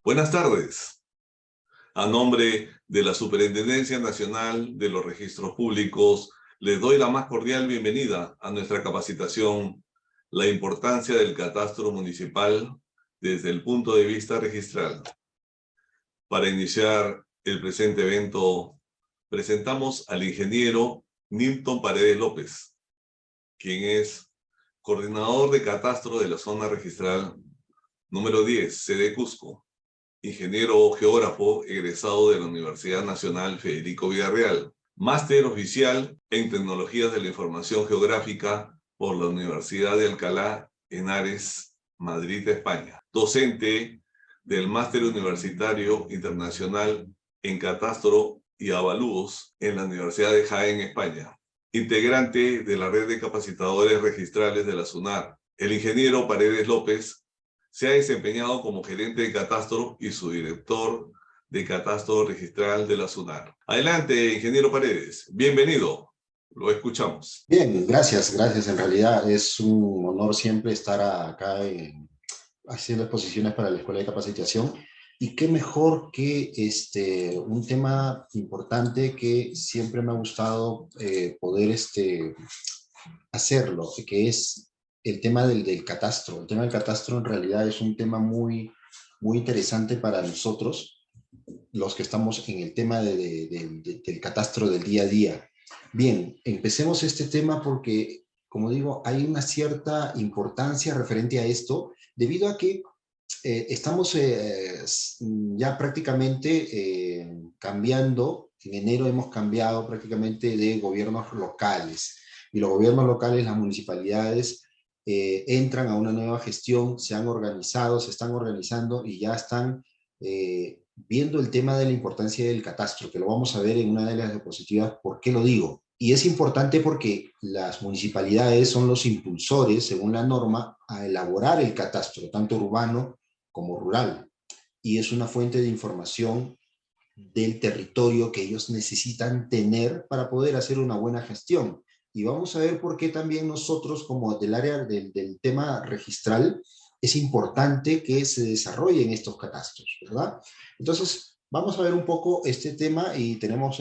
Buenas tardes. A nombre de la Superintendencia Nacional de los Registros Públicos, les doy la más cordial bienvenida a nuestra capacitación, La importancia del catastro municipal desde el punto de vista registral. Para iniciar el presente evento, presentamos al ingeniero Nilton Paredes López, quien es coordinador de catastro de la zona registral número 10, sede Cusco. Ingeniero geógrafo egresado de la Universidad Nacional Federico Villarreal, máster oficial en Tecnologías de la Información Geográfica por la Universidad de Alcalá Henares, Madrid, España. Docente del Máster Universitario Internacional en Catastro y Avalúos en la Universidad de Jaén, España. Integrante de la red de capacitadores registrales de la SUNAR. El ingeniero Paredes López se ha desempeñado como gerente de catastro y subdirector de catastro registral de la SUNAR. Adelante, ingeniero Paredes. Bienvenido. Lo escuchamos. Bien, gracias. En realidad es un honor siempre estar acá haciendo exposiciones para la Escuela de Capacitación. Y qué mejor que un tema importante que siempre me ha gustado poder hacerlo, que es el tema del catastro. El tema del catastro en realidad es un tema muy interesante para nosotros, los que estamos en el tema del catastro del día a día. Bien, empecemos este tema porque, como digo, hay una cierta importancia referente a esto, debido a que estamos ya prácticamente cambiando. En enero hemos cambiado prácticamente de gobiernos locales, y los gobiernos locales, las municipalidades, entran a una nueva gestión, se han organizado, se están organizando y ya están viendo el tema de la importancia del catastro, que lo vamos a ver en una de las diapositivas. ¿Por qué lo digo? Y es importante porque las municipalidades son los impulsores, según la norma, a elaborar el catastro, tanto urbano como rural. Y es una fuente de información del territorio que ellos necesitan tener para poder hacer una buena gestión. Y vamos a ver por qué también nosotros, como del área del tema registral, es importante que se desarrollen estos catastros, ¿verdad? Entonces, vamos a ver un poco este tema y tenemos,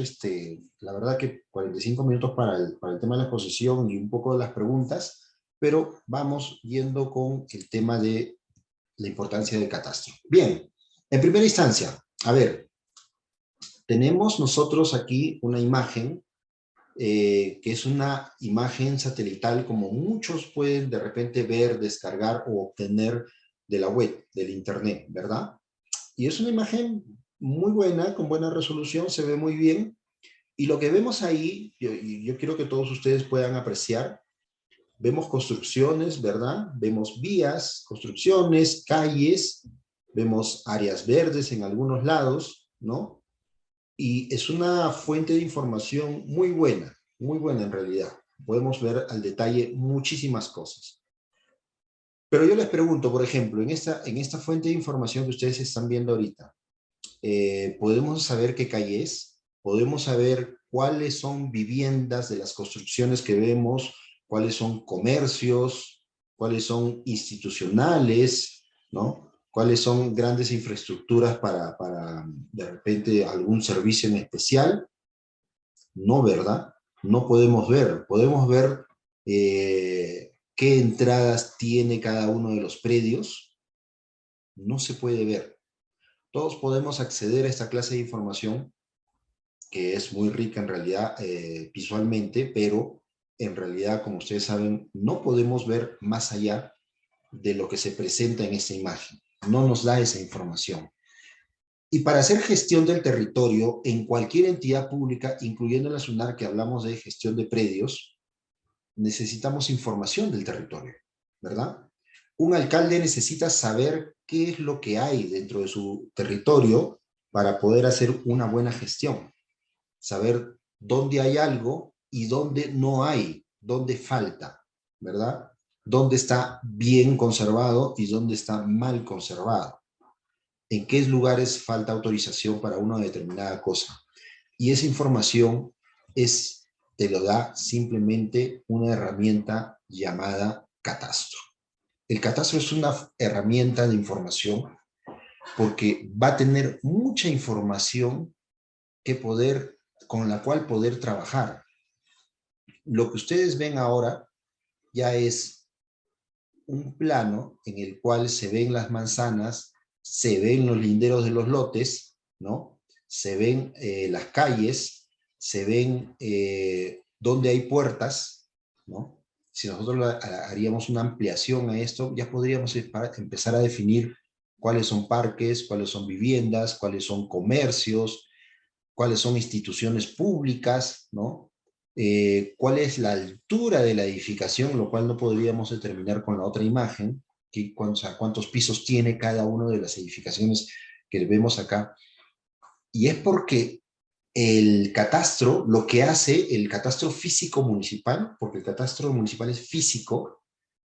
la verdad que 45 minutos para el tema de la exposición y un poco de las preguntas, pero vamos yendo con el tema de la importancia del catastro. Bien, en primera instancia, a ver, tenemos nosotros aquí una imagen que es una imagen satelital, como muchos pueden de repente ver, descargar o obtener de la web, del internet, ¿verdad? Y es una imagen muy buena, con buena resolución, se ve muy bien. Y lo que vemos ahí, yo quiero que todos ustedes puedan apreciar, vemos construcciones, ¿verdad? Vemos vías, construcciones, calles, vemos áreas verdes en algunos lados, ¿no? Y es una fuente de información muy buena en realidad. Podemos ver al detalle muchísimas cosas. Pero yo les pregunto, por ejemplo, en esta fuente de información que ustedes están viendo ahorita, ¿podemos saber qué calle es? ¿Podemos saber cuáles son viviendas de las construcciones que vemos? ¿Cuáles son comercios? ¿Cuáles son institucionales? ¿No? ¿Cuáles son grandes infraestructuras para de repente algún servicio en especial? No, ¿verdad? No podemos ver. Podemos ver qué entradas tiene cada uno de los predios. No se puede ver. Todos podemos acceder a esta clase de información, que es muy rica en realidad visualmente, pero en realidad, como ustedes saben, no podemos ver más allá de lo que se presenta en esta imagen. No nos da esa información. Y para hacer gestión del territorio en cualquier entidad pública, incluyendo la SUNAR, que hablamos de gestión de predios, necesitamos información del territorio, ¿verdad? Un alcalde necesita saber qué es lo que hay dentro de su territorio para poder hacer una buena gestión. Saber dónde hay algo y dónde no hay, dónde falta, ¿verdad? Dónde está bien conservado y dónde está mal conservado. En qué lugares falta autorización para una determinada cosa. Y esa información te lo da simplemente una herramienta llamada catastro. El catastro es una herramienta de información porque va a tener mucha información con la cual poder trabajar. Lo que ustedes ven ahora ya es un plano en el cual se ven las manzanas, se ven los linderos de los lotes, ¿no? Se ven las calles, se ven dónde hay puertas, ¿no? Si nosotros haríamos una ampliación a esto, ya podríamos empezar a definir cuáles son parques, cuáles son viviendas, cuáles son comercios, cuáles son instituciones públicas, ¿no? Cuál es la altura de la edificación, lo cual no podríamos determinar con la otra imagen, o sea, cuántos pisos tiene cada una de las edificaciones que vemos acá. Y es porque el catastro, lo que hace el catastro físico municipal, porque el catastro municipal es físico,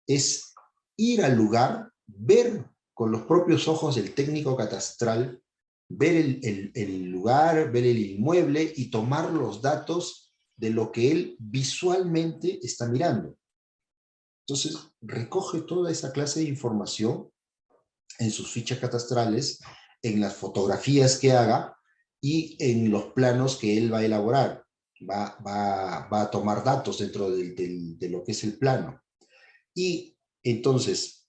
es ir al lugar, ver con los propios ojos del técnico catastral, ver el lugar, ver el inmueble y tomar los datos de lo que él visualmente está mirando. Entonces, recoge toda esa clase de información en sus fichas catastrales, en las fotografías que haga y en los planos que él va a elaborar. Va a tomar datos dentro de lo que es el plano. Y entonces,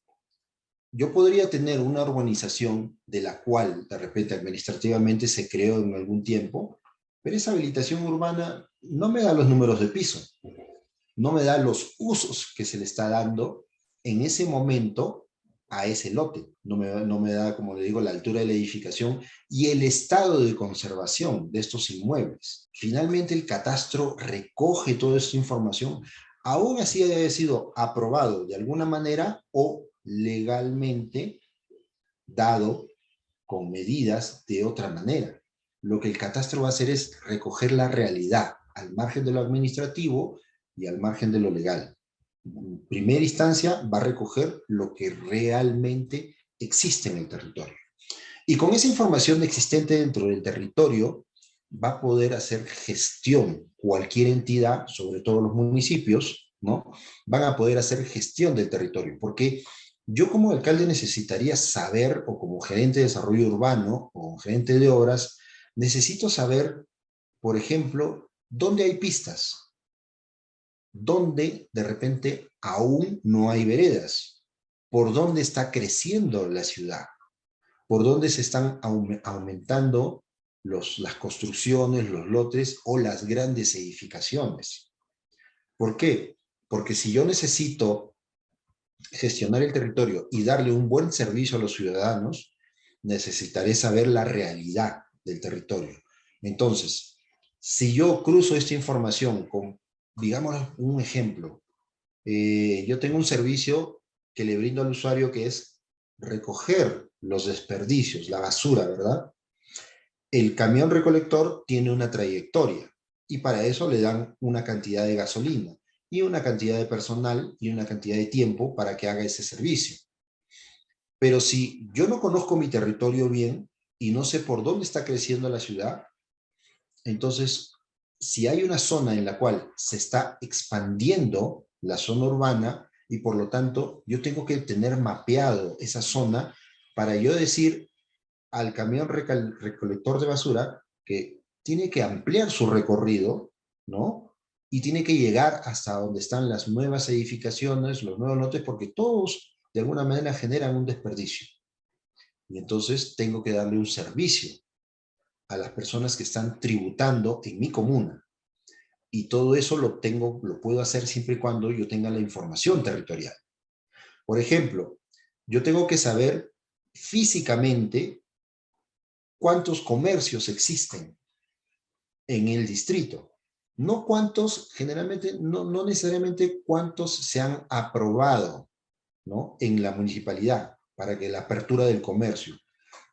yo podría tener una urbanización de la cual de repente administrativamente se creó en algún tiempo, pero esa habilitación urbana no me da los números de piso, no me da los usos que se le está dando en ese momento a ese lote, no me da, como le digo, la altura de la edificación y el estado de conservación de estos inmuebles. Finalmente el catastro recoge toda esta información, aún así haya sido aprobado de alguna manera o legalmente dado con medidas de otra manera. Lo que el catastro va a hacer es recoger la realidad al margen de lo administrativo y al margen de lo legal. En primera instancia va a recoger lo que realmente existe en el territorio. Y con esa información existente dentro del territorio va a poder hacer gestión. Cualquier entidad, sobre todo los municipios, ¿no? Van a poder hacer gestión del territorio, porque yo como alcalde necesitaría saber, o como gerente de desarrollo urbano, o gerente de obras, necesito saber, por ejemplo, dónde hay pistas, dónde de repente aún no hay veredas, por dónde está creciendo la ciudad, por dónde se están aumentando las construcciones, los lotes o las grandes edificaciones. ¿Por qué? Porque si yo necesito gestionar el territorio y darle un buen servicio a los ciudadanos, necesitaré saber la realidad del territorio. Entonces, si yo cruzo esta información con, digamos, un ejemplo, yo tengo un servicio que le brindo al usuario que es recoger los desperdicios, la basura, ¿verdad? El camión recolector tiene una trayectoria y para eso le dan una cantidad de gasolina y una cantidad de personal y una cantidad de tiempo para que haga ese servicio. Pero si yo no conozco mi territorio bien y no sé por dónde está creciendo la ciudad, entonces, si hay una zona en la cual se está expandiendo la zona urbana y por lo tanto yo tengo que tener mapeado esa zona para yo decir al camión recolector de basura que tiene que ampliar su recorrido, ¿no? Y tiene que llegar hasta donde están las nuevas edificaciones, los nuevos lotes, porque todos de alguna manera generan un desperdicio. Y entonces tengo que darle un servicio a las personas que están tributando en mi comuna. Y todo eso lo puedo hacer siempre y cuando yo tenga la información territorial. Por ejemplo, yo tengo que saber físicamente cuántos comercios existen en el distrito. No cuántos, generalmente, no necesariamente cuántos se han aprobado, ¿no? En la municipalidad para que la apertura del comercio,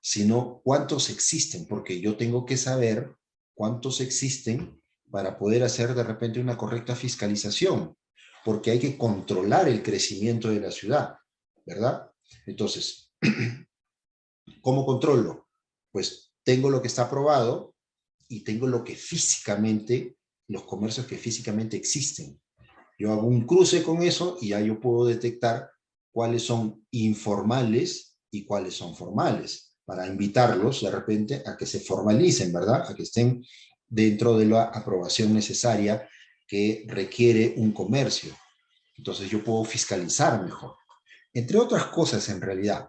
sino cuántos existen, porque yo tengo que saber cuántos existen para poder hacer de repente una correcta fiscalización, porque hay que controlar el crecimiento de la ciudad, ¿verdad? Entonces, ¿cómo controlo? Pues tengo lo que está aprobado y tengo lo que físicamente, los comercios que físicamente existen. Yo hago un cruce con eso y ya yo puedo detectar cuáles son informales y cuáles son formales, para invitarlos de repente a que se formalicen, ¿verdad? A que estén dentro de la aprobación necesaria que requiere un comercio. Entonces yo puedo fiscalizar mejor. Entre otras cosas en realidad.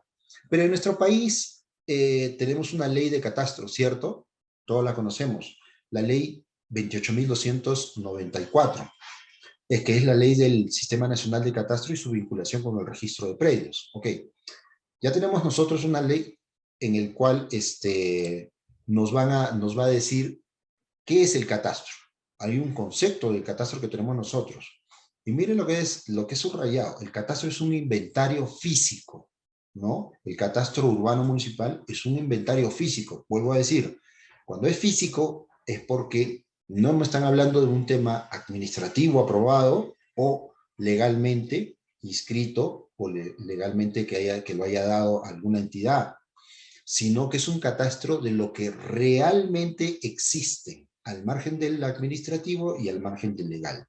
Pero en nuestro país tenemos una ley de catastro, ¿cierto? Todos la conocemos. La ley 28.294, que es la ley del Sistema Nacional de Catastro y su vinculación con el registro de predios. Ok, ya tenemos nosotros una ley en el cual nos va a decir qué es el catastro. Hay un concepto del catastro que tenemos nosotros. Y miren lo que es subrayado. El catastro es un inventario físico, ¿no? El catastro urbano municipal es un inventario físico. Vuelvo a decir, cuando es físico es porque no me están hablando de un tema administrativo aprobado o legalmente inscrito o legalmente que lo haya dado alguna entidad, sino que es un catastro de lo que realmente existe, al margen del administrativo y al margen del legal.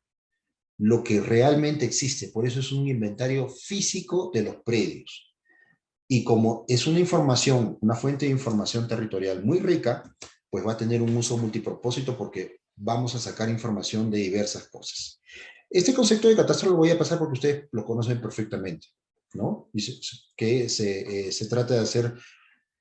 Lo que realmente existe, por eso es un inventario físico de los predios. Y como es una información, una fuente de información territorial muy rica, pues va a tener un uso multipropósito porque vamos a sacar información de diversas cosas. Este concepto de catastro lo voy a pasar porque ustedes lo conocen perfectamente, ¿no? Que se trata de hacer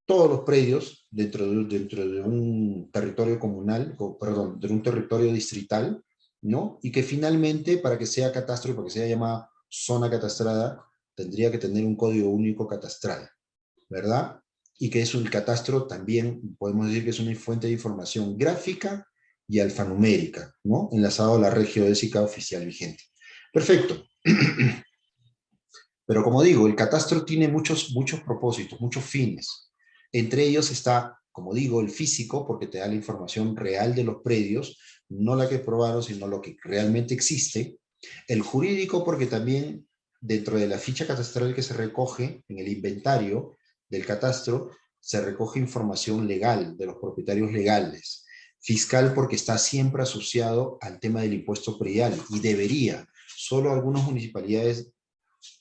todos los predios dentro de un territorio comunal, perdón, de un territorio distrital, ¿no? Y que finalmente, para que sea catastro y para que sea llamada zona catastrada, tendría que tener un código único catastral, ¿verdad? Y que es un catastro también, podemos decir que es una fuente de información gráfica y alfanumérica, ¿no? Enlazado a la regiodésica oficial vigente. Perfecto. Pero como digo, el catastro tiene muchos propósitos, muchos fines. Entre ellos está, como digo, el físico, porque te da la información real de los predios, no la que probaron, sino lo que realmente existe. El jurídico, porque también dentro de la ficha catastral que se recoge en el inventario del catastro, se recoge información legal de los propietarios legales. Fiscal, porque está siempre asociado al tema del impuesto predial y debería. Solo algunas municipalidades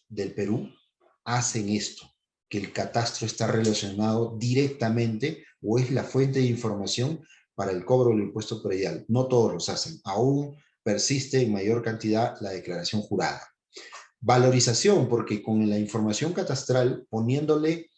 del Perú hacen esto, que el catastro está relacionado directamente o es la fuente de información para el cobro del impuesto predial. No todos los hacen, aún persiste en mayor cantidad la declaración jurada. Valorización, porque con la información catastral, poniéndole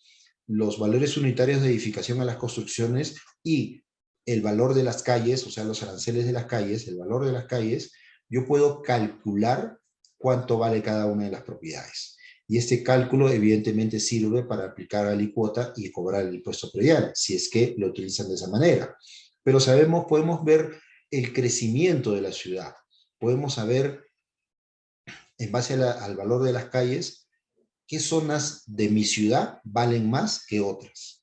los valores unitarios de edificación a las construcciones y el valor de las calles, o sea, los aranceles de las calles, el valor de las calles, yo puedo calcular cuánto vale cada una de las propiedades. Y este cálculo evidentemente sirve para aplicar alícuota y cobrar el impuesto predial, si es que lo utilizan de esa manera. Pero podemos ver el crecimiento de la ciudad, podemos saber en base al valor de las calles qué zonas de mi ciudad valen más que otras.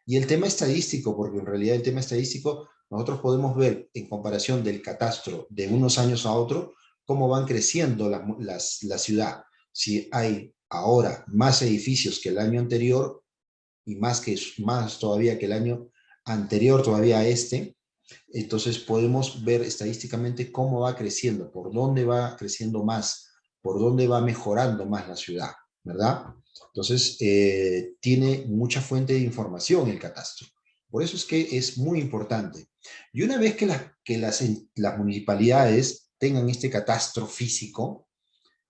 Y el tema estadístico, porque en realidad el tema estadístico, nosotros podemos ver en comparación del catastro de unos años a otro, cómo van creciendo la ciudad. Si hay ahora más edificios que el año anterior, y más todavía que el año anterior todavía a entonces podemos ver estadísticamente cómo va creciendo, por dónde va creciendo más, por dónde va mejorando más la ciudad, ¿verdad? Entonces, tiene mucha fuente de información el catastro. Por eso es que es muy importante. Y una vez que las municipalidades tengan este catastro físico,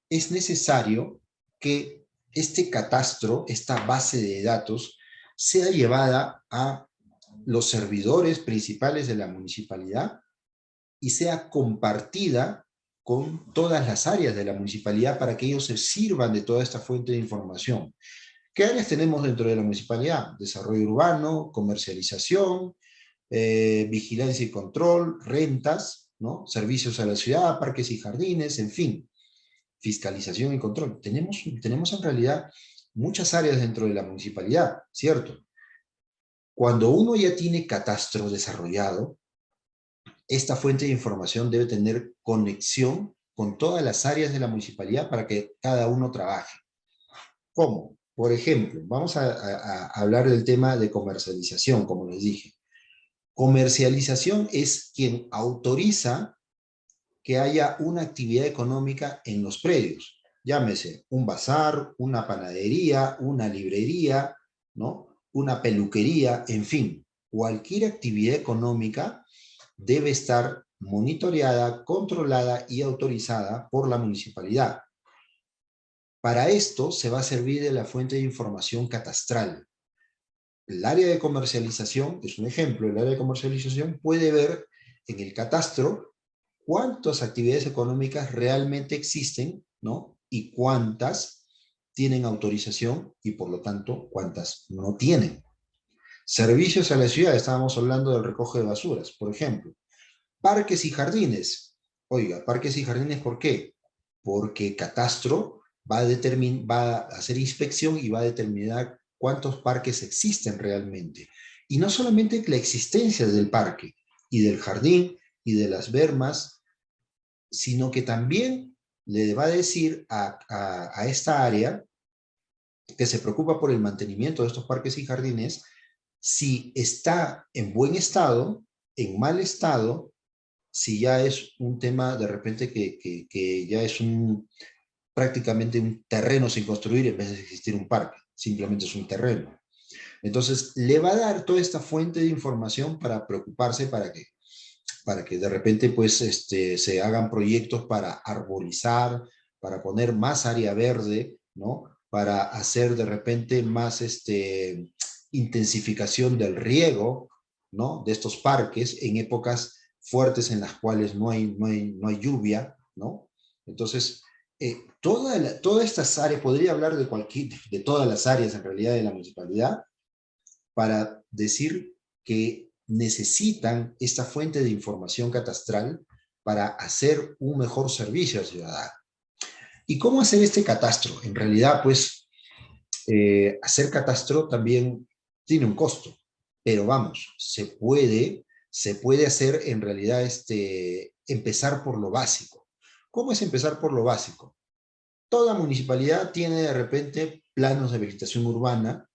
es necesario que este catastro, esta base de datos, sea llevada a los servidores principales de la municipalidad y sea compartida con todas las áreas de la municipalidad para que ellos se sirvan de toda esta fuente de información. ¿Qué áreas tenemos dentro de la municipalidad? Desarrollo urbano, comercialización, vigilancia y control, rentas, ¿no? Servicios a la ciudad, parques y jardines, en fin, fiscalización y control. Tenemos en realidad muchas áreas dentro de la municipalidad, ¿cierto? Cuando uno ya tiene catastro desarrollado, esta fuente de información debe tener conexión con todas las áreas de la municipalidad para que cada uno trabaje. ¿Cómo? Por ejemplo, vamos a hablar del tema de comercialización, como les dije. Comercialización es quien autoriza que haya una actividad económica en los predios. Llámese un bazar, una panadería, una librería, ¿no? una peluquería, en fin, cualquier actividad económica debe estar monitoreada, controlada y autorizada por la municipalidad. Para esto se va a servir de la fuente de información catastral. El área de comercialización, es un ejemplo, el área de comercialización puede ver en el catastro cuántas actividades económicas realmente existen, ¿no? Y cuántas tienen autorización y por lo tanto cuántas no tienen. Servicios a la ciudad, estábamos hablando del recoge de basuras, por ejemplo. Parques y jardines. Oiga, parques y jardines, ¿por qué? Porque Catastro va a hacer inspección y va a determinar cuántos parques existen realmente. Y no solamente la existencia del parque y del jardín y de las bermas, sino que también le va a decir a esta área que se preocupa por el mantenimiento de estos parques y jardines si está en buen estado, en mal estado, si ya es un tema de repente que ya es prácticamente un terreno sin construir en vez de existir un parque, simplemente es un terreno. Entonces, le va a dar toda esta fuente de información para preocuparse para que de repente pues, se hagan proyectos para arborizar, para poner más área verde, ¿no? Para hacer de repente más intensificación del riego, ¿no? De estos parques en épocas fuertes en las cuales no hay lluvia, ¿no? Entonces, todas estas áreas, podría hablar de todas las áreas en realidad de la municipalidad, para decir que necesitan esta fuente de información catastral para hacer un mejor servicio al ciudadano. ¿Y cómo hacer este catastro? En realidad, pues, hacer catastro también tiene un costo, pero vamos, se puede hacer en realidad empezar por lo básico. ¿Cómo es empezar por lo básico? Toda municipalidad tiene de repente planos de habilitación urbana,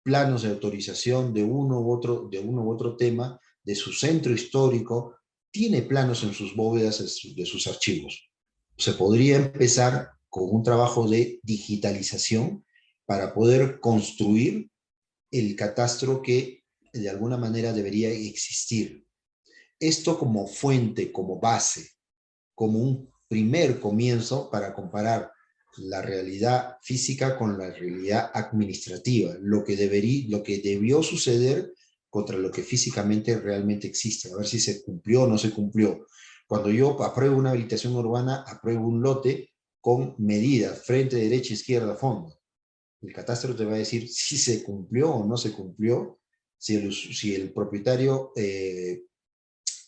planos de autorización de uno u otro tema, de su centro histórico, tiene planos en sus bóvedas de sus archivos. Se podría empezar con un trabajo de digitalización para poder construir el catastro que de alguna manera debería existir. Esto como fuente, como base, como un primer comienzo para comparar la realidad física con la realidad administrativa, lo que debió suceder contra lo que físicamente realmente existe, a ver si se cumplió o no se cumplió. Cuando yo apruebo una habilitación urbana, apruebo un lote con medidas, frente, derecha, izquierda, fondo. El catastro te va a decir si se cumplió o no se cumplió, si el propietario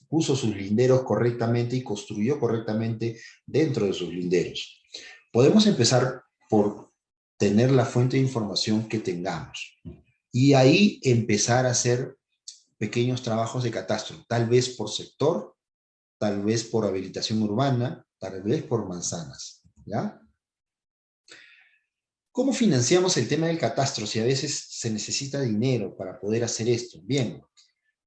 puso sus linderos correctamente y construyó correctamente dentro de sus linderos. Podemos empezar por tener la fuente de información que tengamos y ahí empezar a hacer pequeños trabajos de catastro, tal vez por sector, tal vez por habilitación urbana, tal vez por manzanas, ¿ya? ¿Cómo financiamos el tema del catastro si a veces se necesita dinero para poder hacer esto? Bien,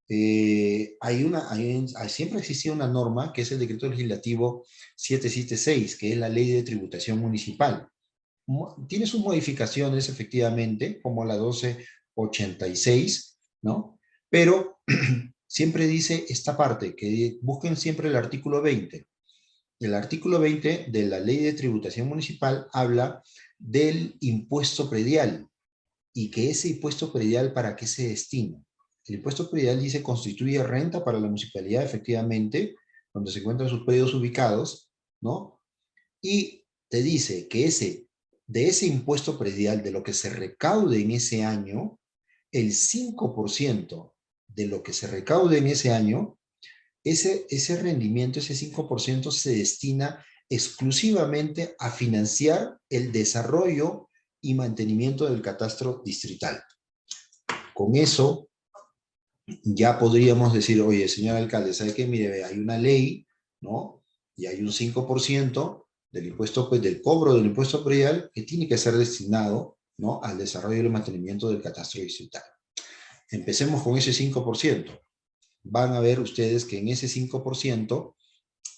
siempre ha existido una norma que es el decreto legislativo 776, que es la ley de tributación municipal. Tiene sus modificaciones efectivamente, como la 1286, ¿no? Pero siempre dice esta parte, que busquen siempre el artículo 20. El artículo 20 de la ley de tributación municipal habla del impuesto predial y que ese impuesto predial, ¿para qué se destina? El impuesto predial dice constituye renta para la municipalidad, efectivamente, donde se encuentran sus predios ubicados, ¿no? Y te dice que de ese impuesto predial, de lo que se recaude en ese año, el 5% de lo que se recaude en ese año, ese rendimiento, ese 5% se destina exclusivamente a financiar el desarrollo y mantenimiento del catastro distrital. Con eso ya podríamos decir, oye, señor alcalde, ¿sabe qué? Mire, hay una ley, ¿no? Y hay un 5% del impuesto, pues, del cobro del impuesto predial que tiene que ser destinado, ¿no? Al desarrollo y el mantenimiento del catastro distrital. Empecemos con ese 5%. Van a ver ustedes que en ese 5%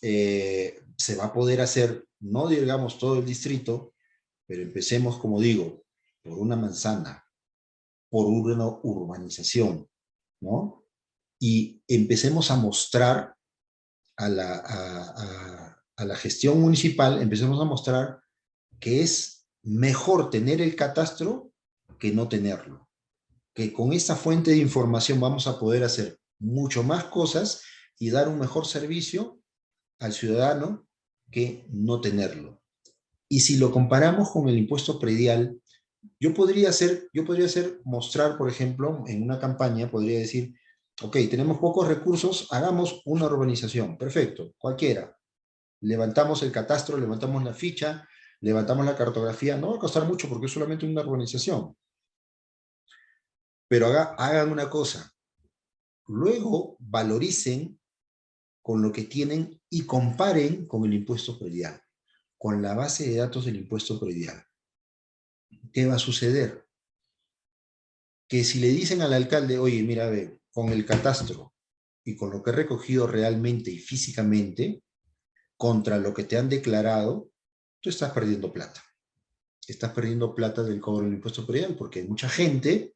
se va a poder hacer, no digamos todo el distrito, pero empecemos, como digo, por una manzana, por una urbanización, ¿no? Y empecemos a mostrar a la gestión municipal, empecemos a mostrar que es mejor tener el catastro que no tenerlo. Que con esta fuente de información vamos a poder hacer mucho más cosas y dar un mejor servicio al ciudadano que no tenerlo. Y si lo comparamos con el impuesto predial, yo podría mostrar, por ejemplo, en una campaña, podría decir, ok, tenemos pocos recursos, hagamos una urbanización, perfecto, cualquiera. Levantamos el catastro, levantamos la ficha, levantamos la cartografía, no va a costar mucho porque es solamente una urbanización. Pero hagan una cosa, luego valoricen con lo que tienen y comparen con el impuesto predial, con la base de datos del impuesto predial. ¿Qué va a suceder? Que si le dicen al alcalde, oye, mira, ve, con el catastro y con lo que he recogido realmente y físicamente, contra lo que te han declarado, tú estás perdiendo plata. Estás perdiendo plata del cobro del impuesto predial, porque hay mucha gente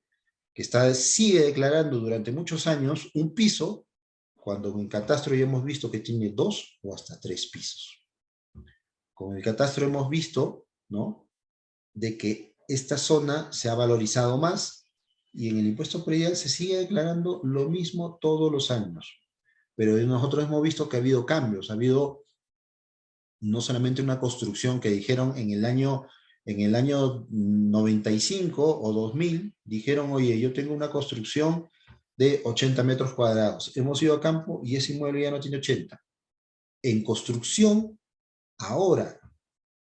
que sigue declarando durante muchos años un piso, cuando en el catastro ya hemos visto que tiene 2 o hasta 3 pisos. Con el catastro hemos visto, ¿no?, de que esta zona se ha valorizado más y en el impuesto predial se sigue declarando lo mismo todos los años. Pero nosotros hemos visto que ha habido cambios, ha habido no solamente una construcción que dijeron en el año 95 o 2000, dijeron, oye, yo tengo una construcción de 80 metros cuadrados. Hemos ido a campo y ese inmueble ya no tiene 80. En construcción, ahora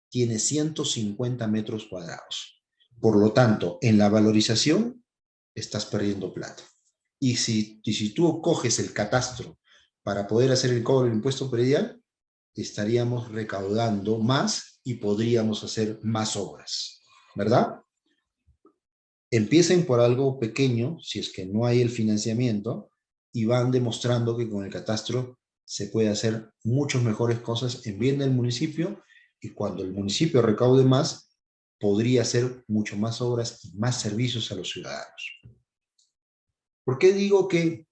tiene 150 metros cuadrados. Por lo tanto, en la valorización, estás perdiendo plata. Y si tú coges el catastro para poder hacer el cobro del impuesto predial, estaríamos recaudando más y podríamos hacer más obras, ¿verdad? Empiecen por algo pequeño, si es que no hay el financiamiento, y van demostrando que con el catastro se puede hacer muchas mejores cosas en bien del municipio, y cuando el municipio recaude más, podría hacer mucho más obras y más servicios a los ciudadanos. ¿Por qué digo que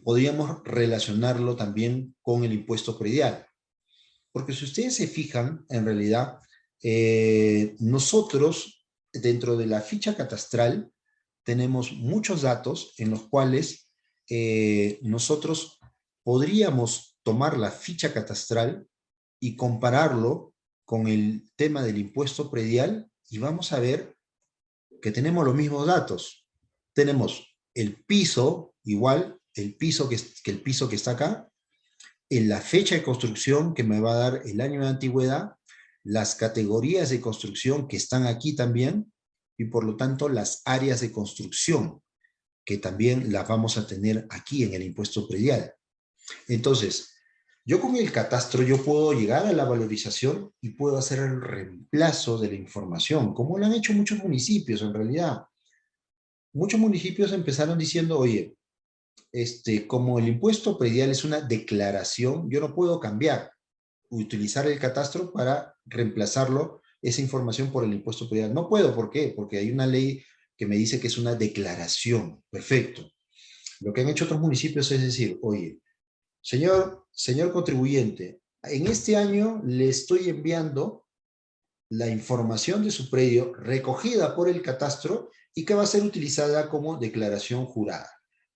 podríamos relacionarlo también con el impuesto predial? Porque si ustedes se fijan, en realidad, nosotros, dentro de la ficha catastral, tenemos muchos datos en los cuales nosotros podríamos tomar la ficha catastral y compararlo con el tema del impuesto predial y vamos a ver que tenemos los mismos datos. Tenemos el piso, igual, el piso que el piso que está acá, en la fecha de construcción que me va a dar el año de antigüedad, las categorías de construcción que están aquí también, y por lo tanto las áreas de construcción, que también las vamos a tener aquí en el impuesto predial. Entonces, yo con el catastro yo puedo llegar a la valorización y puedo hacer el reemplazo de la información, como lo han hecho muchos municipios en realidad. Muchos municipios empezaron diciendo, oye, como el impuesto predial es una declaración, yo no puedo cambiar, utilizar el catastro para reemplazarlo, esa información por el impuesto predial. No puedo, ¿por qué? Porque hay una ley que me dice que es una declaración. Perfecto. Lo que han hecho otros municipios es decir, oye, señor contribuyente, en este año le estoy enviando la información de su predio recogida por el catastro y que va a ser utilizada como declaración jurada.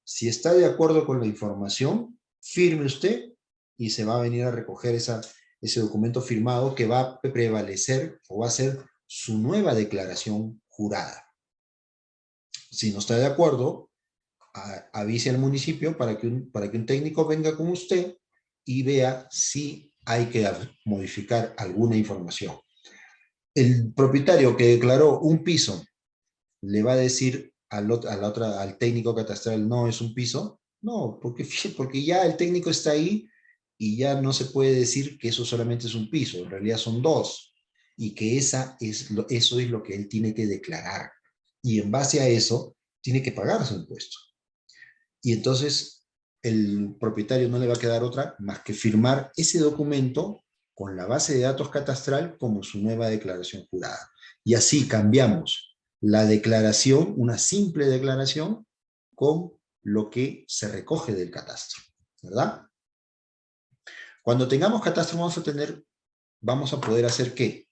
Si está de acuerdo con la información, firme usted y se va a venir a recoger ese documento firmado que va a prevalecer o va a ser su nueva declaración jurada. Si no está de acuerdo, avise al municipio para que un técnico venga con usted y vea si hay que modificar alguna información. El propietario que declaró un piso le va a decir al técnico catastral, no es un piso. No, porque ya el técnico está ahí y ya no se puede decir que eso solamente es un piso, en realidad son 2, y que eso es lo que él tiene que declarar. Y en base a eso, tiene que pagar su impuesto. Y entonces, el propietario no le va a quedar otra más que firmar ese documento con la base de datos catastral como su nueva declaración jurada. Y así cambiamos la declaración, una simple declaración, con lo que se recoge del catastro, ¿verdad? Cuando tengamos catastro vamos a poder hacer ¿qué?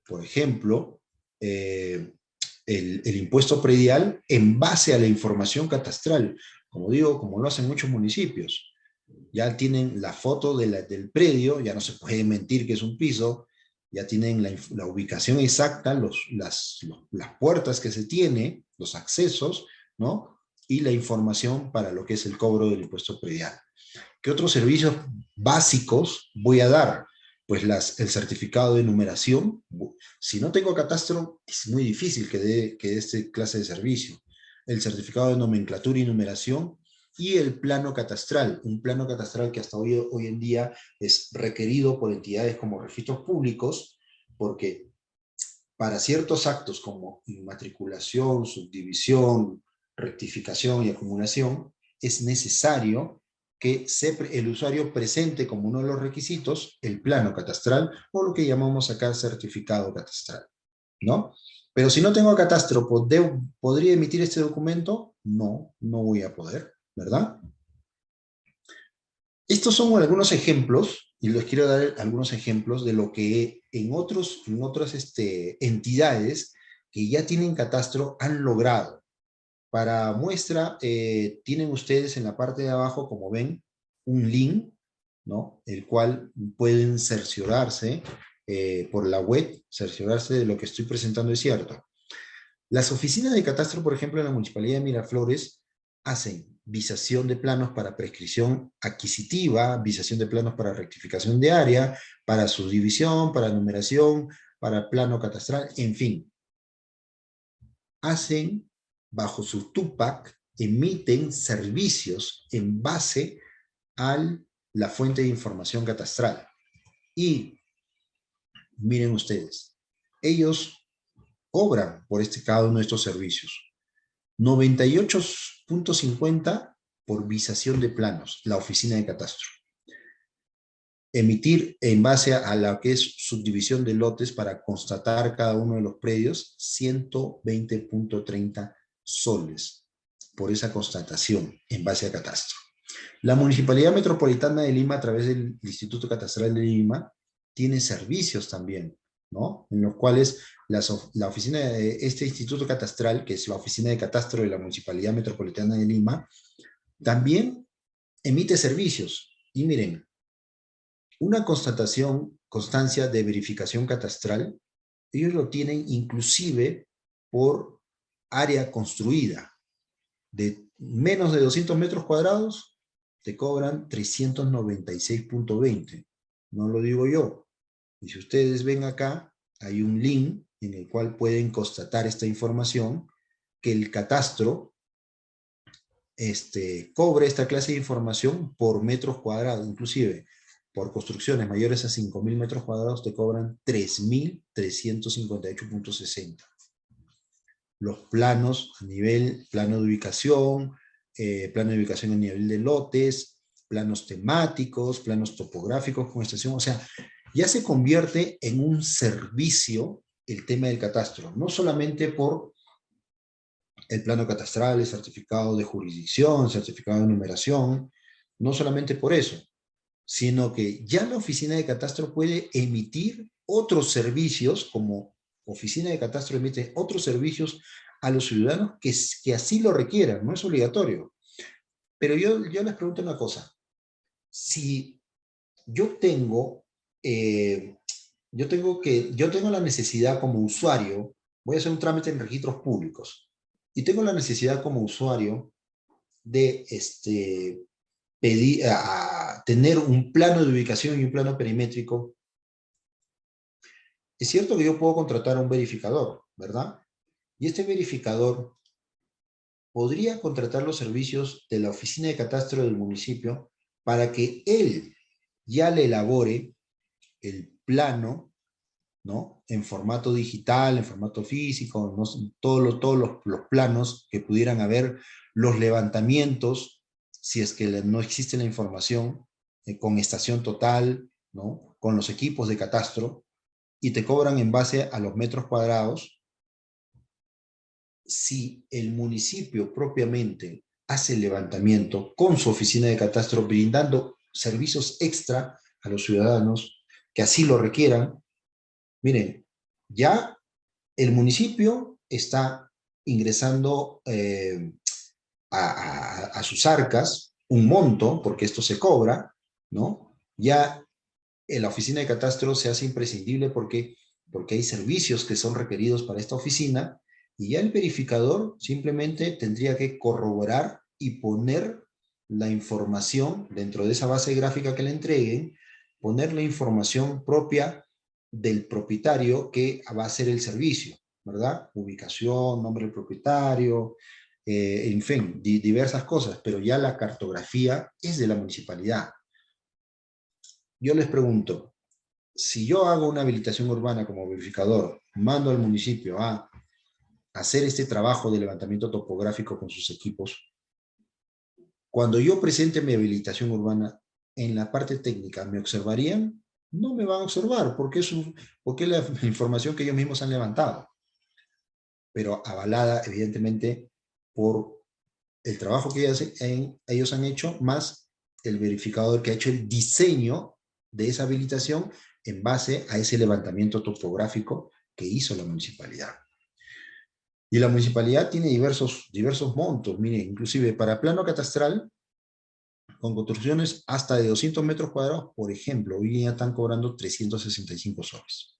Por ejemplo, el impuesto predial en base a la información catastral, como digo, como lo hacen muchos municipios. Ya tienen la foto del predio, ya no se puede mentir que es un piso, ya tienen la ubicación exacta, las puertas que se tiene, los accesos, ¿no? Y la información para lo que es el cobro del impuesto predial. ¿Qué otros servicios básicos voy a dar? Pues el certificado de numeración. Si no tengo catastro, es muy difícil que dé este clase de servicio. El certificado de nomenclatura y numeración y el plano catastral. Un plano catastral que hasta hoy en día es requerido por entidades como registros públicos, porque para ciertos actos como inmatriculación, subdivisión, rectificación y acumulación, es necesario que el usuario presente como uno de los requisitos el plano catastral o lo que llamamos acá certificado catastral, ¿no? Pero si no tengo catastro, ¿podría emitir este documento? No, no voy a poder, ¿verdad? Estos son algunos ejemplos, y les quiero dar algunos ejemplos de lo que en otras entidades que ya tienen catastro han logrado. Para muestra, tienen ustedes en la parte de abajo, como ven, un link, ¿no? El cual pueden cerciorarse por la web, cerciorarse de lo que estoy presentando es cierto. Las oficinas de catastro, por ejemplo, en la Municipalidad de Miraflores, hacen visación de planos para prescripción adquisitiva, visación de planos para rectificación de área, para subdivisión, para numeración, para plano catastral, en fin. Hacen, bajo su TUPAC, emiten servicios en base a la fuente de información catastral. Y miren ustedes, ellos cobran por cada uno de estos servicios. 98.50 por visación de planos, la oficina de catastro. Emitir en base a la que es subdivisión de lotes para constatar cada uno de los predios, 120.30 soles por esa constatación en base a catastro. La Municipalidad Metropolitana de Lima, a través del Instituto Catastral de Lima, tiene servicios también, ¿no? En los cuales la oficina de este Instituto Catastral, que es la Oficina de Catastro de la Municipalidad Metropolitana de Lima, también emite servicios. Y miren, una constancia de verificación catastral, ellos lo tienen inclusive por área construida. De menos de 200 metros cuadrados, te cobran 396.20. No lo digo yo. Y si ustedes ven acá, hay un link en el cual pueden constatar esta información, que el catastro cobre esta clase de información por metros cuadrados, inclusive por construcciones mayores a 5.000 metros cuadrados te cobran 3.358.60. Los planos a nivel, plano de ubicación a nivel de lotes, planos temáticos, planos topográficos con estación, o sea, ya se convierte en un servicio el tema del catastro, no solamente por el plano catastral, el certificado de jurisdicción, el certificado de numeración, no solamente por eso, sino que ya la oficina de catastro puede emitir otros servicios, como oficina de catastro emite otros servicios a los ciudadanos que así lo requieran, no es obligatorio. Pero yo les pregunto una cosa, si yo tengo, yo tengo la necesidad como usuario, voy a hacer un trámite en registros públicos, y tengo la necesidad como usuario de tener un plano de ubicación y un plano perimétrico. Es cierto que yo puedo contratar a un verificador, ¿verdad? Y este verificador podría contratar los servicios de la oficina de catastro del municipio para que él ya le elabore el plano, ¿no? En formato digital, en formato físico, ¿no? Todos los planos que pudieran haber, los levantamientos, si es que no existe la información, con estación total, ¿no? Con los equipos de catastro, y te cobran en base a los metros cuadrados, si el municipio propiamente hace el levantamiento con su oficina de catastro, brindando servicios extra a los ciudadanos que así lo requieran, miren, ya el municipio está ingresando a sus arcas un monto, porque esto se cobra, ¿no? Ya en la oficina de catastro se hace imprescindible porque hay servicios que son requeridos para esta oficina y ya el verificador simplemente tendría que corroborar y poner la información dentro de esa base gráfica que le entreguen, poner la información propia del propietario que va a hacer el servicio, ¿verdad? Ubicación, nombre del propietario, en fin, diversas cosas, pero ya la cartografía es de la municipalidad. Yo les pregunto, si yo hago una habilitación urbana como verificador, mando al municipio a hacer este trabajo de levantamiento topográfico con sus equipos, cuando yo presente mi habilitación urbana, en la parte técnica, ¿me observarían? No me van a observar, porque es la información que ellos mismos han levantado, pero avalada evidentemente por el trabajo que ellos han hecho, más el verificador que ha hecho el diseño de esa habilitación en base a ese levantamiento topográfico que hizo la municipalidad. Y la municipalidad tiene diversos montos, mire, inclusive para plano catastral, con construcciones hasta de 200 metros cuadrados, por ejemplo, hoy ya están cobrando 365 soles.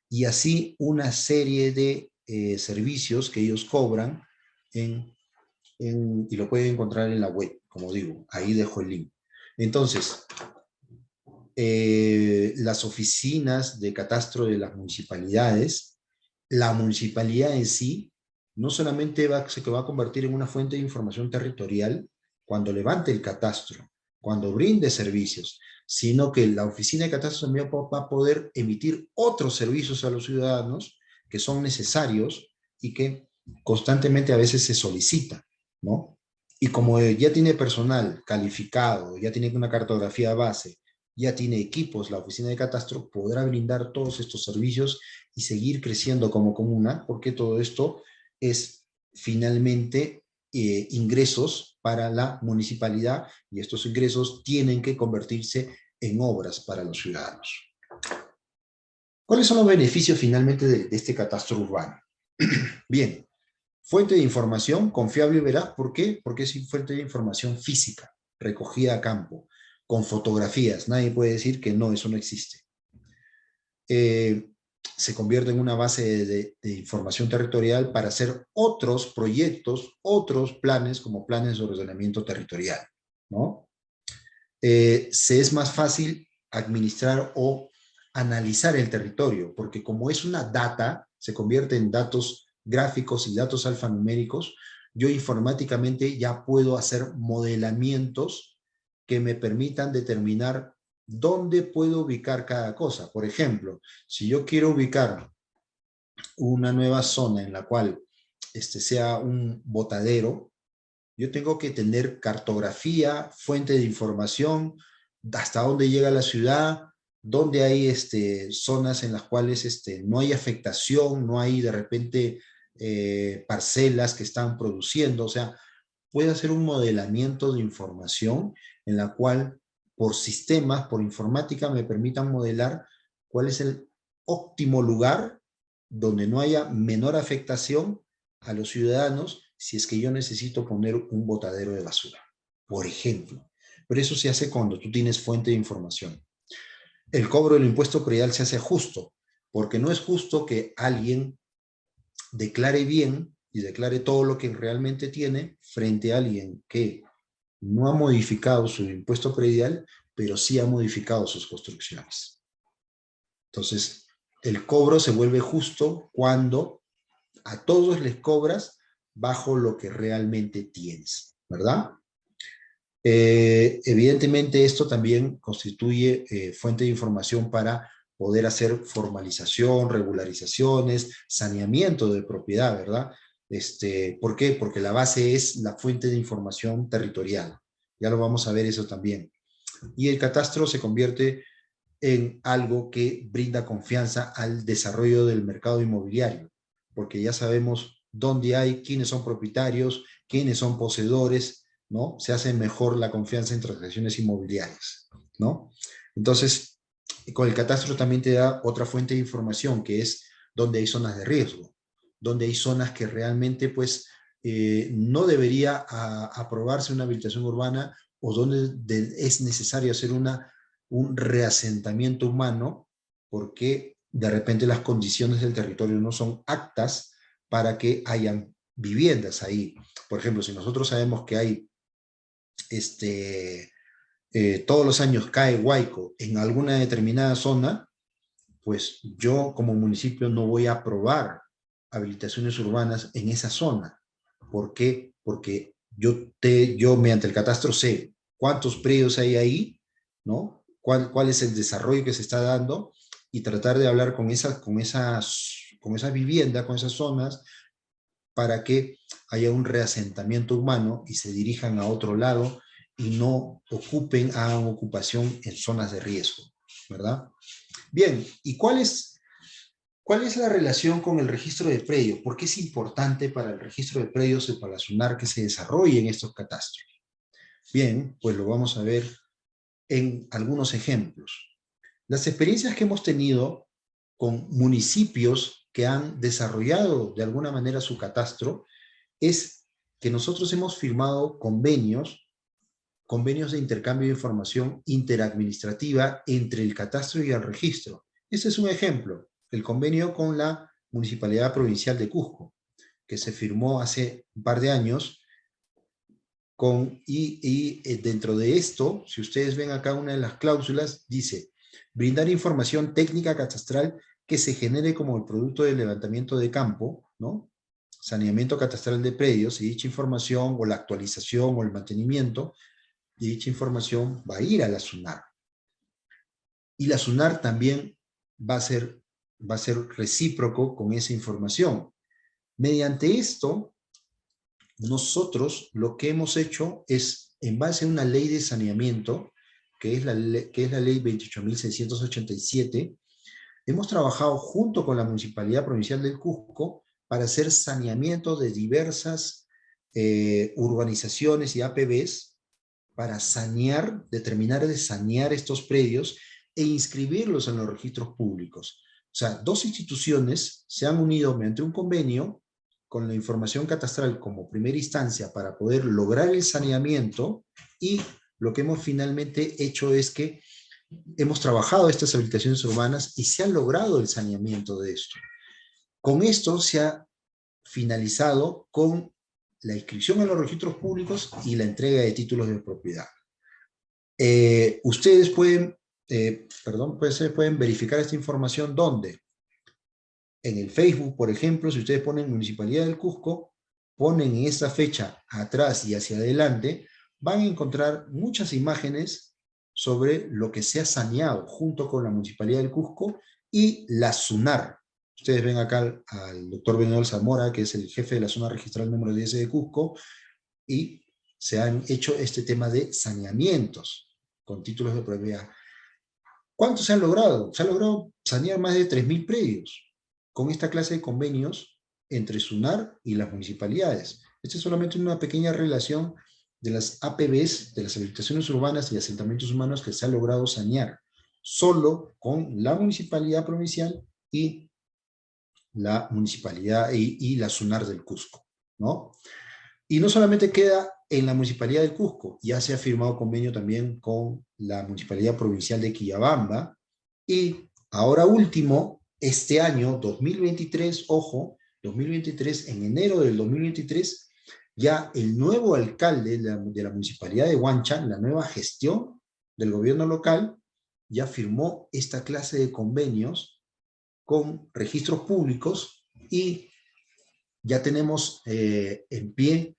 Y así una serie de servicios que ellos cobran y lo pueden encontrar en la web, como digo, ahí dejo el link. Entonces, las oficinas de catastro de las municipalidades, la municipalidad en sí, no solamente se va a convertir en una fuente de información territorial cuando levante el catastro, cuando brinde servicios, sino que la oficina de catastro también va a poder emitir otros servicios a los ciudadanos que son necesarios y que constantemente a veces se solicitan, ¿no? Y como ya tiene personal calificado, ya tiene una cartografía base, ya tiene equipos, la oficina de catastro podrá brindar todos estos servicios y seguir creciendo como comuna, porque todo esto es finalmente ingresos para la municipalidad y estos ingresos tienen que convertirse en obras para los ciudadanos. ¿Cuáles son los beneficios finalmente de este catastro urbano? Bien, fuente de información confiable y veraz. ¿Por qué? Porque es fuente de información física, recogida a campo, con fotografías. Nadie puede decir que no, eso no existe. Se convierte en una base de información territorial para hacer otros proyectos, otros planes, como planes de ordenamiento territorial, ¿no? Se es más fácil administrar o analizar el territorio, porque como es una data, se convierte en datos gráficos y datos alfanuméricos, yo informáticamente ya puedo hacer modelamientos que me permitan determinar dónde puedo ubicar cada cosa. Por ejemplo, si yo quiero ubicar una nueva zona en la cual sea un botadero, yo tengo que tener cartografía, fuente de información, hasta dónde llega la ciudad, dónde hay zonas en las cuales no hay afectación, no hay de repente parcelas que están produciendo. O sea, puede hacer un modelamiento de información en la cual por sistemas, por informática, me permitan modelar cuál es el óptimo lugar donde no haya menor afectación a los ciudadanos si es que yo necesito poner un botadero de basura, por ejemplo. Pero eso se hace cuando tú tienes fuente de información. El cobro del impuesto predial se hace justo, porque no es justo que alguien declare bien y declare todo lo que realmente tiene frente a alguien que no ha modificado su impuesto predial, pero sí ha modificado sus construcciones. Entonces, el cobro se vuelve justo cuando a todos les cobras bajo lo que realmente tienes, ¿verdad? Evidentemente esto también constituye fuente de información para poder hacer formalización, regularizaciones, saneamiento de propiedad, ¿verdad? ¿Por qué? Porque la base es la fuente de información territorial. Ya lo vamos a ver eso también. Y el catastro se convierte en algo que brinda confianza al desarrollo del mercado inmobiliario, porque ya sabemos donde hay quiénes son propietarios, quiénes son poseedores, ¿no? Se hace mejor la confianza en transacciones inmobiliarias, ¿no? Entonces, con el catastro también te da otra fuente de información, que es donde hay zonas de riesgo, donde hay zonas que realmente, pues, no debería aprobarse una habilitación urbana o donde es necesario hacer un reasentamiento humano porque de repente las condiciones del territorio no son aptas para que hayan viviendas ahí. Por ejemplo, si nosotros sabemos que hay todos los años cae huaico en alguna determinada zona, pues yo como municipio no voy a aprobar habilitaciones urbanas en esa zona. ¿Por qué? Porque yo mediante el catastro sé cuántos predios hay ahí, ¿no? ¿Cuál es el desarrollo que se está dando? Y tratar de hablar con esa vivienda, con esas zonas, para que haya un reasentamiento humano y se dirijan a otro lado y no hagan ocupación en zonas de riesgo, ¿verdad? Bien, ¿y cuál es la relación con el registro de predios? ¿Por qué es importante para el registro de predios y para la SUNAR que se desarrollen estos catastros? Bien, pues lo vamos a ver en algunos ejemplos. Las experiencias que hemos tenido con municipios que han desarrollado de alguna manera su catastro es que nosotros hemos firmado convenios de intercambio de información interadministrativa entre el catastro y el registro. Este es un ejemplo, el convenio con la Municipalidad Provincial de Cusco, que se firmó hace un par de años, dentro de esto, si ustedes ven acá una de las cláusulas, dice, brindar información técnica catastral que se genere como el producto del levantamiento de campo, ¿no? Saneamiento catastral de predios, y dicha información o la actualización o el mantenimiento y dicha información va a ir a la SUNAR. Y la SUNAR también va a ser recíproco con esa información. Mediante esto, nosotros lo que hemos hecho es, en base a una ley de saneamiento, que es la ley 28.687, hemos trabajado junto con la Municipalidad Provincial del Cusco para hacer saneamiento de diversas urbanizaciones y APBs para terminar de sanear estos predios e inscribirlos en los registros públicos. O sea, dos instituciones se han unido mediante un convenio con la información catastral como primera instancia para poder lograr el saneamiento, y lo que hemos finalmente hecho es que hemos trabajado estas habilitaciones urbanas y se ha logrado el saneamiento de esto. Con esto se ha finalizado con la inscripción en los registros públicos y la entrega de títulos de propiedad. Ustedes pueden verificar esta información ¿dónde? En el Facebook, por ejemplo, si ustedes ponen Municipalidad del Cusco, ponen en esa fecha atrás y hacia adelante, van a encontrar muchas imágenes sobre lo que se ha saneado junto con la Municipalidad del Cusco y la SUNAR. Ustedes ven acá al doctor Benedol Zamora, que es el jefe de la zona registral número 10 de Cusco, y se han hecho este tema de saneamientos con títulos de propiedad. ¿Cuánto se han logrado? Se ha logrado sanear más de 3.000 predios con esta clase de convenios entre SUNAR y las municipalidades. Esta es solamente una pequeña relación de las APBs, de las habilitaciones urbanas y asentamientos humanos que se ha logrado sanear solo con la municipalidad provincial y la municipalidad y la SUNAR del Cusco, ¿no? Y no solamente queda en la Municipalidad del Cusco, ya se ha firmado convenio también con la Municipalidad Provincial de Quillabamba, y ahora último, este año 2023, ojo, 2023, en enero del 2023, ya el nuevo alcalde de la Municipalidad de Huanchan, la nueva gestión del gobierno local, ya firmó esta clase de convenios con registros públicos y ya tenemos en pie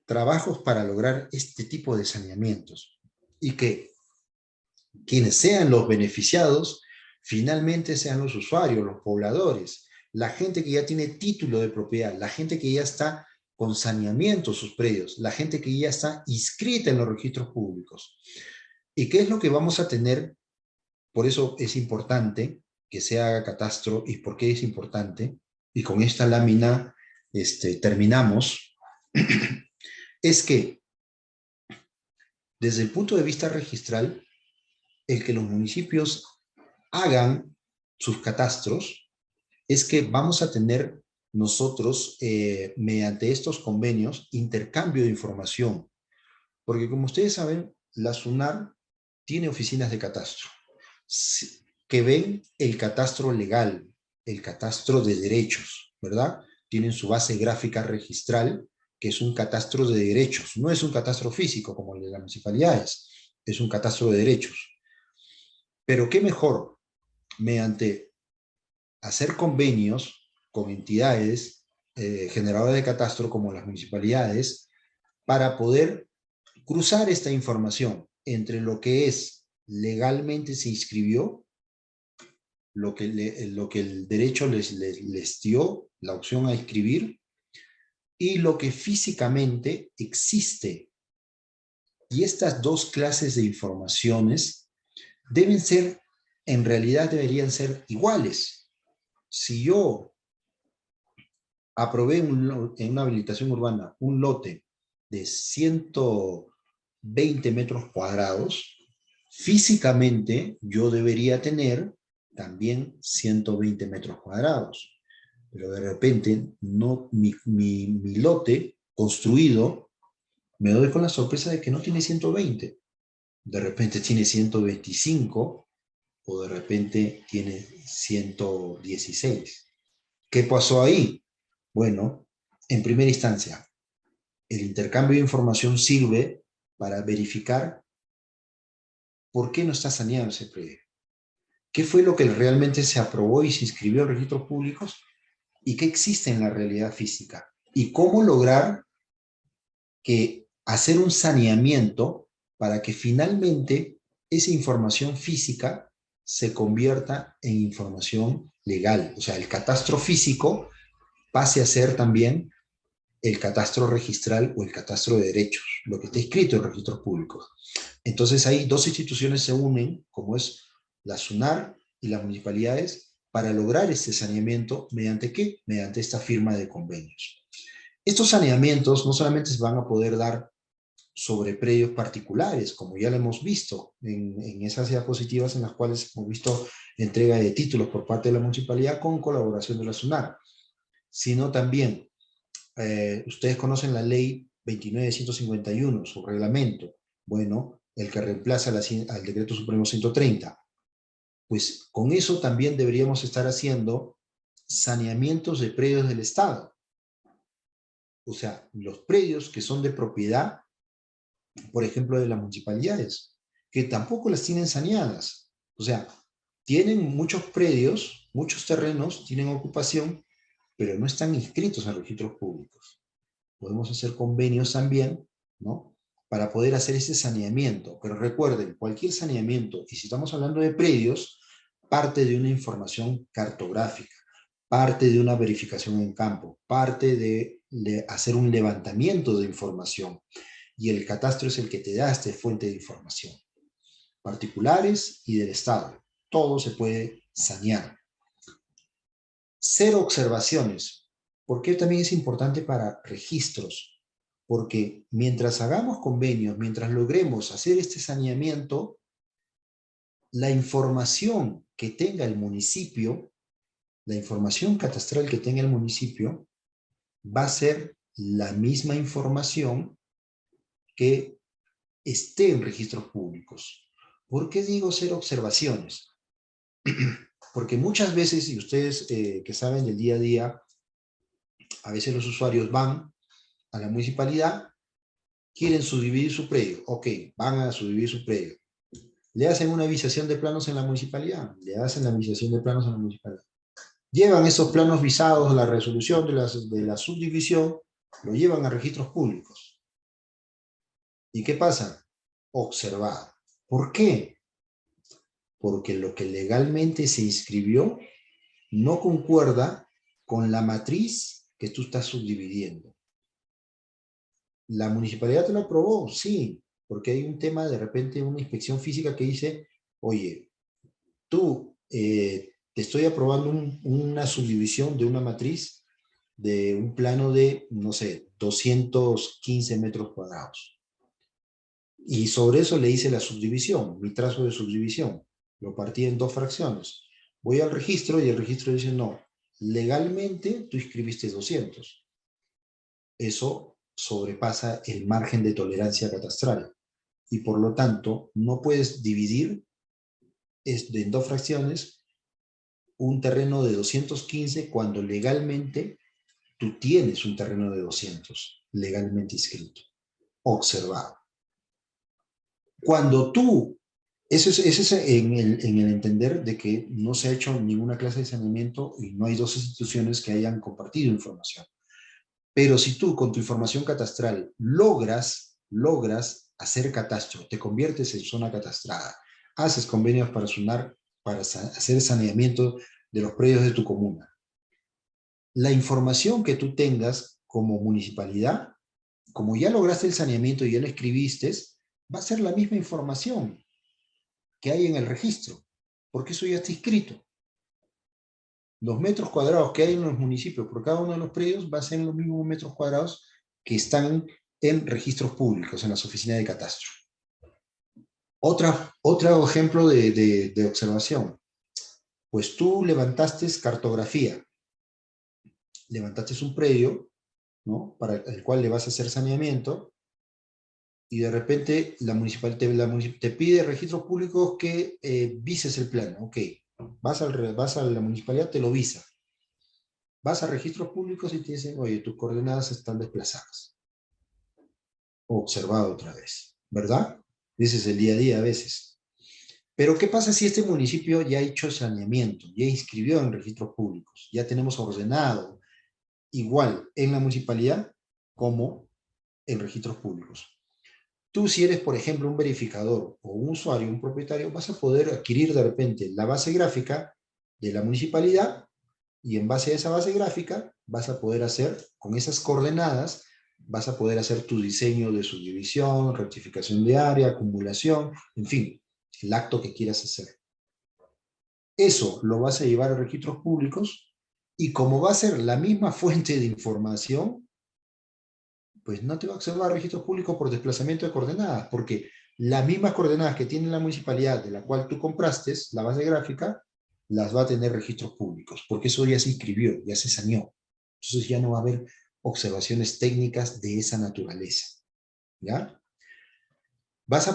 trabajos para lograr este tipo de saneamientos y que quienes sean los beneficiados finalmente sean los usuarios, los pobladores, la gente que ya tiene título de propiedad, la gente que ya está con saneamiento sus predios, la gente que ya está inscrita en los registros públicos. ¿Y qué es lo que vamos a tener? Por eso es importante que se haga catastro. ¿Y por qué es importante? y con esta lámina terminamos, es que desde el punto de vista registral, el que los municipios hagan sus catastros es que vamos a tener nosotros, mediante estos convenios, intercambio de información. Porque como ustedes saben, la SUNAR tiene oficinas de catastro que ven el catastro legal, el catastro de derechos, ¿verdad? Tienen su base gráfica registral, que es un catastro de derechos. No es un catastro físico como el de las municipalidades, es un catastro de derechos. Pero qué mejor, mediante hacer convenios con entidades generadoras de catastro como las municipalidades, para poder cruzar esta información entre lo que es legalmente se inscribió, lo que el derecho les dio, la opción a inscribir, y lo que físicamente existe. Y estas dos clases de informaciones deben ser, en realidad deberían ser iguales. Si yo aprobé en una habilitación urbana un lote de 120 metros cuadrados, físicamente yo debería tener también 120 metros cuadrados. Pero de repente no, mi lote construido, me doy con la sorpresa de que no tiene 120. De repente tiene 125 o de repente tiene 116. ¿Qué pasó ahí? Bueno, en primera instancia, el intercambio de información sirve para verificar por qué no está saneado ese predio. ¿Qué fue lo que realmente se aprobó y se inscribió en registros públicos? ¿Y qué existe en la realidad física? ¿Y cómo lograr que hacer un saneamiento para que finalmente esa información física se convierta en información legal? O sea, el catastro físico pase a ser también el catastro registral o el catastro de derechos, lo que está escrito en registros públicos. Entonces ahí dos instituciones se unen, como es la SUNAR y las municipalidades, para lograr este saneamiento, ¿mediante qué? Mediante esta firma de convenios. Estos saneamientos no solamente se van a poder dar sobre predios particulares, como ya lo hemos visto en esas diapositivas en las cuales hemos visto entrega de títulos por parte de la municipalidad con colaboración de la SUNAR, sino también ustedes conocen la ley 29.151, su reglamento, bueno, el que reemplaza al decreto supremo 130. Pues con eso también deberíamos estar haciendo saneamientos de predios del Estado. O sea, los predios que son de propiedad, por ejemplo, de las municipalidades, que tampoco las tienen saneadas. O sea, tienen muchos predios, muchos terrenos, tienen ocupación, pero no están inscritos en registros públicos. Podemos hacer convenios también, ¿no? Para poder hacer ese saneamiento. Pero recuerden, cualquier saneamiento, y si estamos hablando de predios, parte de una información cartográfica, parte de una verificación en campo, parte de hacer un levantamiento de información. Y el catastro es el que te da esta fuente de información. Particulares y del Estado. Todo se puede sanear. Cero observaciones. ¿Por qué también es importante para registros? Porque mientras hagamos convenios, mientras logremos hacer este saneamiento, la información que tenga el municipio, la información catastral que tenga el municipio, va a ser la misma información que esté en registros públicos. ¿Por qué digo cero observaciones? Porque muchas veces, y ustedes que saben del día a día, a veces los usuarios van a la municipalidad, quieren subdividir su predio. Ok, van a subdividir su predio. Le hacen una visación de planos en la municipalidad. Le hacen la visación de planos en la municipalidad. Llevan esos planos visados a la resolución de la subdivisión, lo llevan a registros públicos. ¿Y qué pasa? Observar. ¿Por qué? Porque lo que legalmente se inscribió no concuerda con la matriz que tú estás subdividiendo. ¿La municipalidad te lo aprobó? Sí, porque hay un tema de repente, una inspección física que dice, oye, tú te estoy aprobando una subdivisión de una matriz de un plano de, no sé, 215 metros cuadrados. Y sobre eso le hice la subdivisión, mi trazo de subdivisión. Lo partí en dos fracciones. Voy al registro y el registro dice, no, legalmente tú inscribiste 200. Eso sobrepasa el margen de tolerancia catastral. Y por lo tanto, no puedes dividir en dos fracciones un terreno de 215 cuando legalmente tú tienes un terreno de 200, legalmente inscrito, observado. Cuando tú, eso es en el entender de que no se ha hecho ninguna clase de saneamiento y no hay dos instituciones que hayan compartido información. Pero si tú con tu información catastral logras hacer catastro, te conviertes en zona catastrada, haces convenios para hacer saneamiento de los predios de tu comuna, la información que tú tengas como municipalidad, como ya lograste el saneamiento y ya lo escribiste, va a ser la misma información que hay en el registro, porque eso ya está inscrito. Los metros cuadrados que hay en los municipios por cada uno de los predios va a ser los mismos metros cuadrados que están en registros públicos, en las oficinas de catastro. Otro ejemplo de observación. Pues tú levantaste cartografía, levantaste un predio, ¿no?, para el cual le vas a hacer saneamiento, y de repente la municipalidad te pide registros públicos que vises el plano. Ok, vas a la municipalidad, te lo visa. Vas a registros públicos y te dicen, oye, tus coordenadas están desplazadas. Observado otra vez, ¿verdad? Ese es el día a día a veces. Pero ¿qué pasa si este municipio ya ha hecho saneamiento, ya inscribió en registros públicos, ya tenemos ordenado igual en la municipalidad como en registros públicos? Tú, si eres, por ejemplo, un verificador o un usuario, un propietario, vas a poder adquirir de repente la base gráfica de la municipalidad y en base a esa base gráfica vas a poder hacer, con esas coordenadas, vas a poder hacer tu diseño de subdivisión, rectificación de área, acumulación, en fin, el acto que quieras hacer. Eso lo vas a llevar a registros públicos y como va a ser la misma fuente de información, pues no te va a observar registros públicos por desplazamiento de coordenadas, porque las mismas coordenadas que tiene la municipalidad de la cual tú compraste, la base gráfica, las va a tener registros públicos, porque eso ya se inscribió, ya se saneó. Entonces ya no va a haber observaciones técnicas de esa naturaleza, ¿ya? Se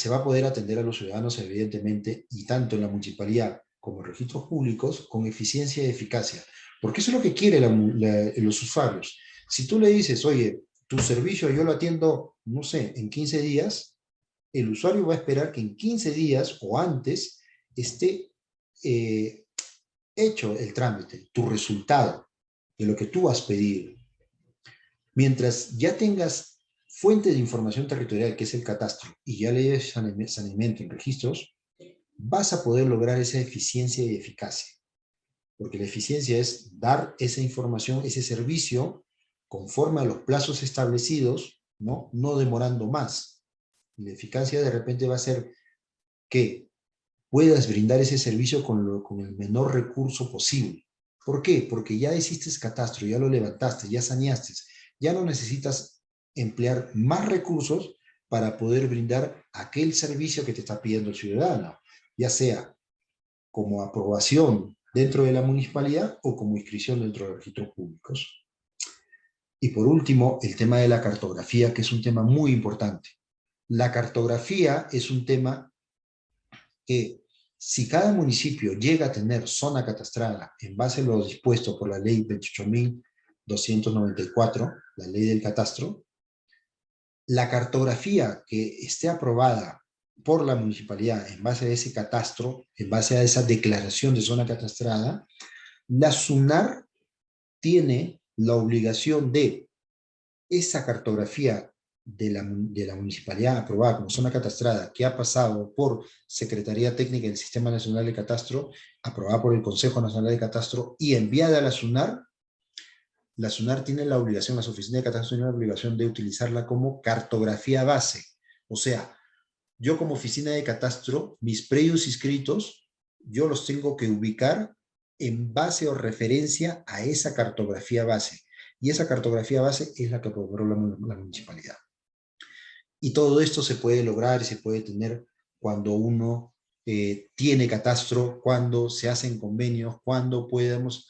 va a poder atender a los ciudadanos, evidentemente, y tanto en la municipalidad como en registros públicos, con eficiencia y eficacia. Porque eso es lo que quieren los usuarios. Si tú le dices, oye, tu servicio yo lo atiendo, no sé, en 15 días, el usuario va a esperar que en 15 días o antes esté hecho el trámite, tu resultado de lo que tú has pedido. Mientras ya tengas fuente de información territorial, que es el catastro, y ya leyes saneamiento en registros, vas a poder lograr esa eficiencia y eficacia. Porque la eficiencia es dar esa información, ese servicio, conforme a los plazos establecidos, ¿no? No demorando más. Y la eficacia de repente va a ser que puedas brindar ese servicio con el menor recurso posible. ¿Por qué? Porque ya hiciste catastro, ya lo levantaste, ya saneaste, ya no necesitas emplear más recursos para poder brindar aquel servicio que te está pidiendo el ciudadano, ya sea como aprobación dentro de la municipalidad o como inscripción dentro de registros públicos. Y por último, el tema de la cartografía, que es un tema muy importante. La cartografía es un tema que si cada municipio llega a tener zona catastrada en base a lo dispuesto por la ley 28.294, la ley del catastro, la cartografía que esté aprobada por la municipalidad en base a ese catastro, en base a esa declaración de zona catastrada, la SUNAR tiene la obligación de esa cartografía de la municipalidad aprobada como zona catastrada, que ha pasado por Secretaría Técnica del Sistema Nacional de Catastro, aprobada por el Consejo Nacional de Catastro y enviada a la SUNAR tiene la obligación, las oficinas de catastro tienen la obligación de utilizarla como cartografía base. O sea, yo como oficina de catastro, mis predios inscritos yo los tengo que ubicar en base o referencia a esa cartografía base. Y esa cartografía base es la que aprobó la municipalidad. Y todo esto se puede lograr y se puede tener cuando uno tiene catastro, cuando se hacen convenios, cuando podemos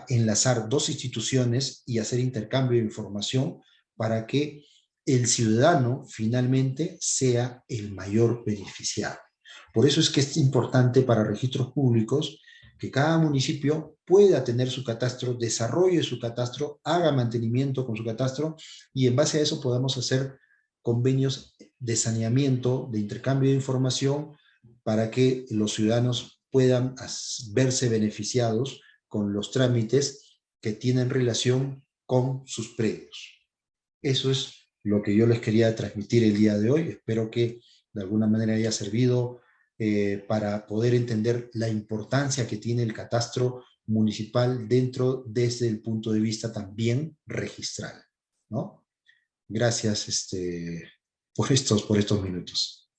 enlazar dos instituciones y hacer intercambio de información para que el ciudadano finalmente sea el mayor beneficiado. Por eso es que es importante para registros públicos que cada municipio pueda tener su catastro, desarrolle su catastro, haga mantenimiento con su catastro y en base a eso podamos hacer convenios de saneamiento, de intercambio de información para que los ciudadanos puedan verse beneficiados con los trámites que tienen relación con sus predios. Eso es lo que yo les quería transmitir el día de hoy. Espero que de alguna manera haya servido para poder entender la importancia que tiene el catastro municipal desde el punto de vista también registral, ¿no? Gracias por estos minutos.